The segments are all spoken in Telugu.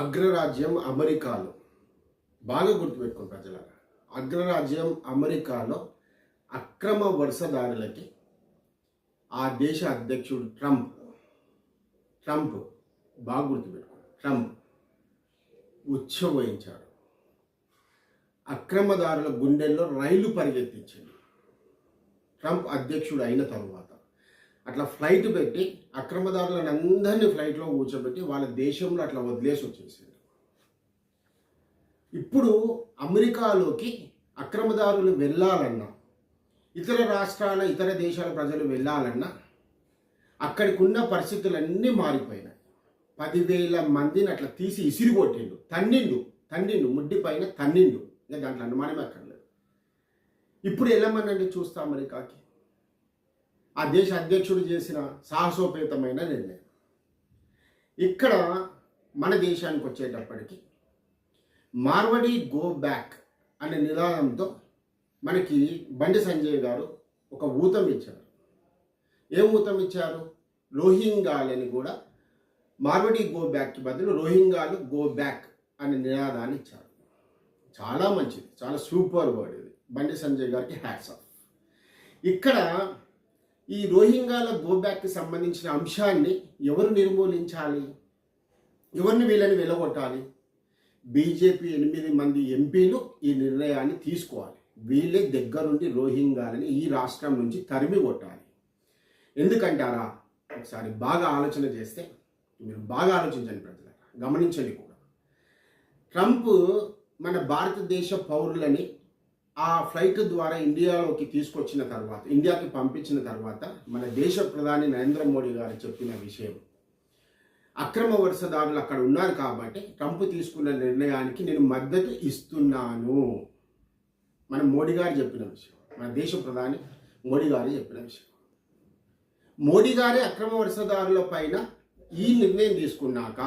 అగ్రరాజ్యం అమెరికాలో బాగా గుర్తుపెట్టుకోండి ప్రజలారా. అగ్రరాజ్యం అమెరికాలో అక్రమ వలసదారులకి ఆ దేశ అధ్యక్షుడు ట్రంప్ బాగా గుర్తుపెట్టుకోండి. ట్రంప్ ఉచ్చబోయించాడు. అక్రమదారుల గుండెల్లో రైలు పరిగెత్తించింది. ట్రంప్ అధ్యక్షుడు అయిన తరువాత అట్లా ఫ్లైట్ పెట్టి అక్రమదారులను అందరినీ ఫ్లైట్లో కూర్చోబెట్టి వాళ్ళ దేశంలో అట్లా వదిలేసి వచ్చేసింది. ఇప్పుడు అమెరికాలోకి అక్రమదారులు వెళ్ళాలన్నా, ఇతర రాష్ట్రాల ఇతర దేశాల ప్రజలు వెళ్ళాలన్నా అక్కడికి ఉన్న పరిస్థితులన్నీ మారిపోయినాయి. 10,000 మందిని అట్లా తీసి ఇసిరిగొట్టిండు, తన్నిండు ముడ్డి పైన తన్నిండు. ఇంకా దాంట్లో అనుమానమే అక్కర్లేదు. ఇప్పుడు వెళ్ళమనండి చూస్తా అమెరికాకి. ఆ దేశ అధ్యక్షుడు చేసిన సాహసోపేతమైన నిర్ణయం. ఇక్కడ మన దేశానికి వచ్చేటప్పటికి మార్వడి గో బ్యాక్ అనే నినాదంతో మనకి బండి సంజయ్ గారు ఒక ఊతం ఇచ్చారు. ఏం ఊతం ఇచ్చారు? రోహింగాలని కూడా మార్వడి గో బ్యాక్కి బదులు రోహింగాలు గో బ్యాక్ అనే నినాదాన్ని ఇచ్చారు. చాలా మంచిది, చాలా సూపర్ వర్డ్ ఇది. బండి సంజయ్ గారికి హ్యాట్స్ ఆఫ్. ఇక్కడ ఈ రోహింగాల గో బ్యాక్కి సంబంధించిన అంశాన్ని ఎవరు నిర్మూలించాలి? ఎవరిని వీళ్ళని వెలగొట్టాలి? బీజేపీ 8 మంది ఎంపీలు ఈ నిర్ణయాన్ని తీసుకోవాలి. వీళ్ళే దగ్గరుండి రోహింగాలని ఈ రాష్ట్రం నుంచి తరిమి కొట్టాలి. ఎందుకంటారా? ఒకసారి బాగా ఆలోచన చేస్తే, మీరు బాగా ఆలోచించండి ప్రజలు, గమనించండి కూడా. ట్రంప్ మన భారతదేశ పౌరులని ఆ ఫ్లైట్ ద్వారా ఇండియాలోకి తీసుకొచ్చిన తర్వాత, ఇండియాకి పంపించిన తర్వాత మన దేశ ప్రధాని నరేంద్ర మోడీ గారు చెప్పిన విషయం, అక్రమ వలసదారులు అక్కడ ఉన్నారు కాబట్టి ట్రంప్ తీసుకున్న నిర్ణయానికి నేను మద్దతు ఇస్తున్నాను. మన మోడీ గారు చెప్పిన విషయం, మన దేశ ప్రధాని మోడీ గారు చెప్పిన విషయం. మోడీ గారే అక్రమ వలసదారుల పైన ఈ నిర్ణయం తీసుకున్నాక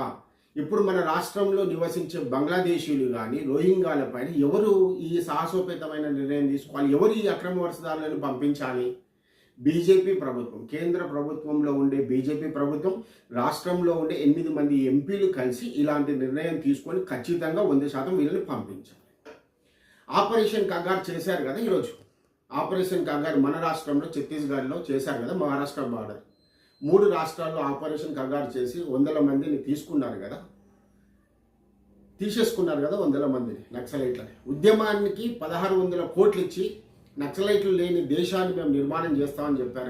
ఇప్పుడు మన రాష్ట్రంలో నివసించే బంగ్లాదేశీయులు కానీ రోహింగాల పైన ఎవరు ఈ సాహసోపేతమైన నిర్ణయం తీసుకోవాలి? ఎవరు ఈ అక్రమ వలసదారులను పంపించాలి? బీజేపీ ప్రభుత్వం, కేంద్ర ప్రభుత్వంలో ఉండే బీజేపీ ప్రభుత్వం, రాష్ట్రంలో ఉండే 8 మంది ఎంపీలు కలిసి ఇలాంటి నిర్ణయం తీసుకొని ఖచ్చితంగా 100% వీళ్ళని పంపించాలి. ఆపరేషన్ కగార్ చేశారు కదా ఈరోజు. ఆపరేషన్ కగార్ మన రాష్ట్రంలో ఛత్తీస్గఢ్లో చేశారు కదా, మహారాష్ట్ర బార్డర్. 3 రాష్ట్రాల్లో ఆపరేషన్ కగార్ చేసి 100 మందిని తీసుకున్నారు కదా, తీసేసుకున్నారు కదా 100 మందిని నక్సలైట్లని. ఉద్యమానికి 1600 కోట్లు ఇచ్చి నక్సలైట్లు లేని దేశాన్ని మేము నిర్మాణం చేస్తామని చెప్పారు కదా.